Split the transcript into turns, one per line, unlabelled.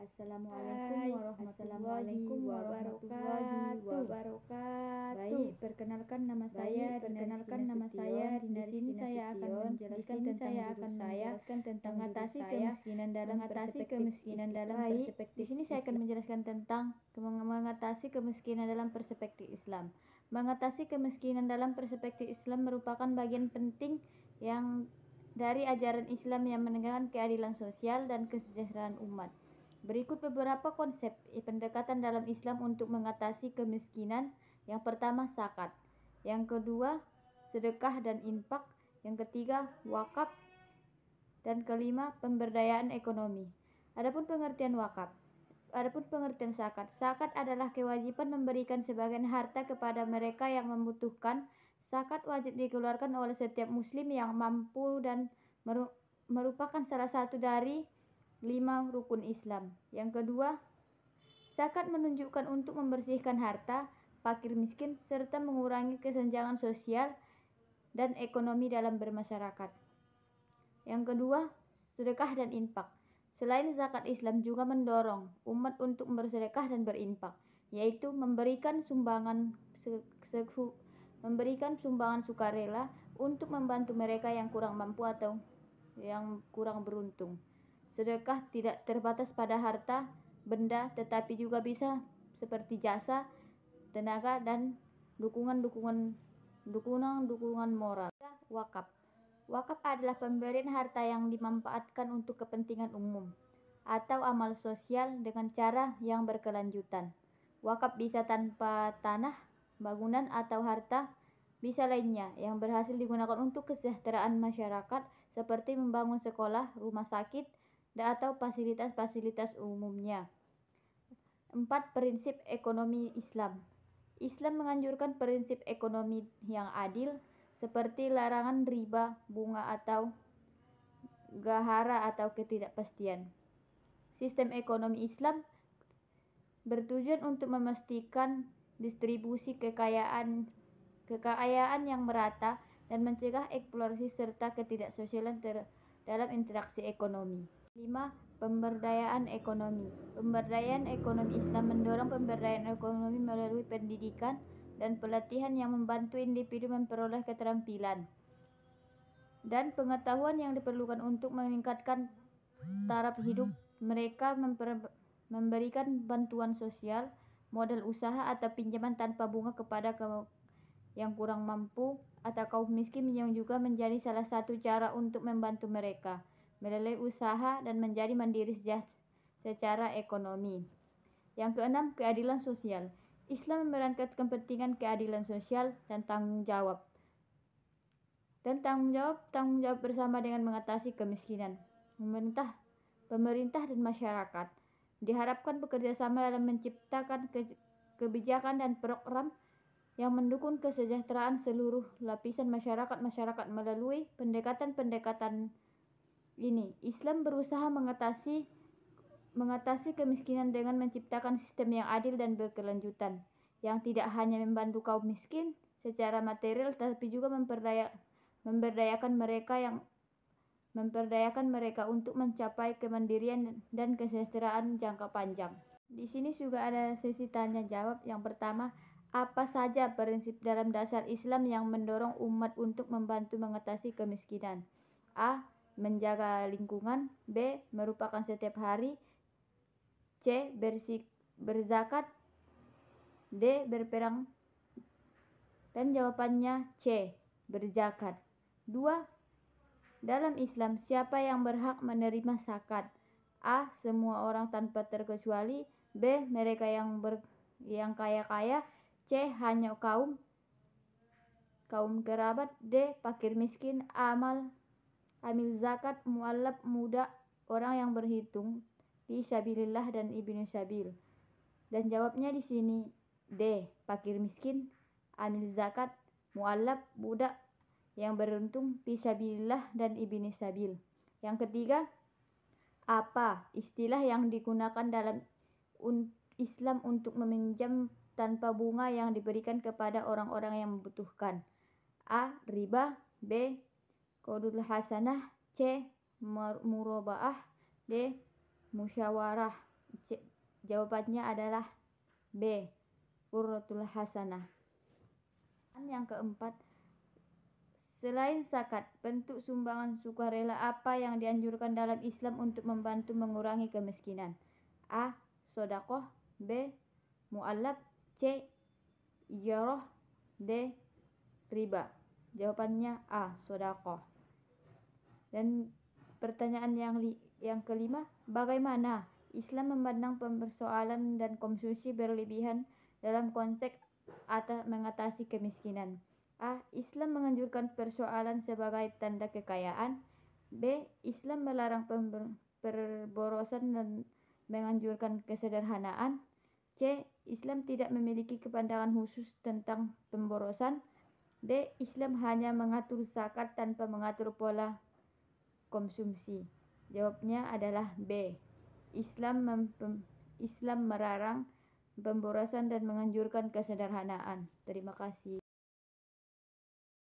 Assalamualaikum warahmatullahi wabarakatuh. Baik, perkenalkan nama saya Di sini saya akan menjelaskan tentang mengatasi kemiskinan dalam perspektif Di sini saya akan menjelaskan tentang mengatasi kemiskinan dalam perspektif Islam. Mengatasi kemiskinan dalam perspektif Islam merupakan bagian penting yang dari ajaran Islam yang menegakkan keadilan sosial dan kesejahteraan umat. Berikut beberapa konsep pendekatan dalam Islam untuk mengatasi kemiskinan. Yang pertama, zakat. Yang kedua, sedekah dan infak. Yang ketiga, wakaf. Dan kelima, pemberdayaan ekonomi. Adapun pengertian zakat. Zakat adalah kewajiban memberikan sebagian harta kepada mereka yang membutuhkan. Zakat wajib dikeluarkan oleh setiap muslim yang mampu dan merupakan salah satu dari 5 rukun Islam. Yang kedua, zakat menunjukkan untuk membersihkan harta fakir miskin serta mengurangi kesenjangan sosial dan ekonomi dalam bermasyarakat. Yang kedua, sedekah dan infak. Selain zakat, Islam juga mendorong umat untuk bersedekah dan berinfak, yaitu memberikan sumbangan sukarela untuk membantu mereka yang kurang mampu atau yang kurang beruntung. Sedekah tidak terbatas pada harta, benda, tetapi juga bisa seperti jasa, tenaga, dan dukungan moral. Wakaf. Wakaf adalah pemberian harta yang dimanfaatkan untuk kepentingan umum atau amal sosial dengan cara yang berkelanjutan. Wakaf bisa tanpa tanah, bangunan, atau harta bisa lainnya yang berhasil digunakan untuk kesejahteraan masyarakat seperti membangun sekolah, rumah sakit, atau fasilitas-fasilitas umumnya. 4. Prinsip ekonomi Islam. Islam menganjurkan prinsip ekonomi yang adil seperti larangan riba, bunga atau gahara atau ketidakpastian. Sistem ekonomi Islam bertujuan untuk memastikan distribusi kekayaan yang merata dan mencegah eksplorasi serta ketidaksosialan dalam interaksi ekonomi. 5. Pemberdayaan ekonomi. Pemberdayaan ekonomi Islam mendorong pemberdayaan ekonomi melalui pendidikan dan pelatihan yang membantu individu memperoleh keterampilan dan pengetahuan yang diperlukan untuk meningkatkan taraf hidup mereka. Memberikan bantuan sosial, modal usaha atau pinjaman tanpa bunga kepada yang kurang mampu atau kaum miskin yang juga menjadi salah satu cara untuk membantu mereka melalui usaha dan menjadi mandiri secara ekonomi. Yang keenam, keadilan sosial. Islam memerankan kepentingan keadilan sosial dan tanggung jawab bersama dengan mengatasi kemiskinan. Pemerintah dan masyarakat diharapkan bekerja sama dalam menciptakan kebijakan dan program yang mendukung kesejahteraan seluruh lapisan masyarakat melalui pendekatan ini. Islam berusaha mengatasi kemiskinan dengan menciptakan sistem yang adil dan berkelanjutan, yang tidak hanya membantu kaum miskin secara material, tapi juga memberdayakan mereka untuk mencapai kemandirian dan kesejahteraan jangka panjang. Di sini juga ada sesi tanya jawab. Yang pertama, apa saja prinsip dalam dasar Islam yang mendorong umat untuk membantu mengatasi kemiskinan? A. Menjaga lingkungan. B. Merupakan setiap hari. C. Berzakat. D. Berperang. Dan jawabannya C. Berzakat. 2. Dalam Islam, siapa yang berhak menerima zakat? A. Semua orang tanpa terkecuali. B. Mereka yang kaya-kaya. C. Hanya kaum kerabat. D. Fakir miskin. Amil zakat, mu'allaf, muda, orang yang berhitung, fi sabilillah dan ibnu sabil. Dan jawabnya di sini D. Fakir miskin, amil zakat, mu'allaf, budak yang beruntung, fi sabilillah dan ibnu sabil. Yang ketiga, apa istilah yang digunakan dalam Islam untuk meminjam tanpa bunga yang diberikan kepada orang-orang yang membutuhkan? A. Riba. B. Qardul hasanah. C. Murobaah. D. Musyawarah. Jawabannya adalah B. Qurratul hasanah. Yang keempat, selain zakat, bentuk sumbangan sukarela apa yang dianjurkan dalam Islam untuk membantu mengurangi kemiskinan? A. Sedekah, B. Mu'allaf, C. Ijarah, D. Riba. Jawabannya A. Sedekah. Dan pertanyaan yang kelima, bagaimana Islam memandang persoalan dan konsumsi berlebihan dalam konteks mengatasi kemiskinan? A. Islam menganjurkan persoalan sebagai tanda kekayaan. B. Islam melarang perborosan dan menganjurkan kesederhanaan. C. Islam tidak memiliki pandangan khusus tentang pemborosan. D. Islam hanya mengatur zakat tanpa mengatur pola konsumsi. Jawabnya adalah B. Islam melarang pemborosan dan menganjurkan kesederhanaan. Terima kasih.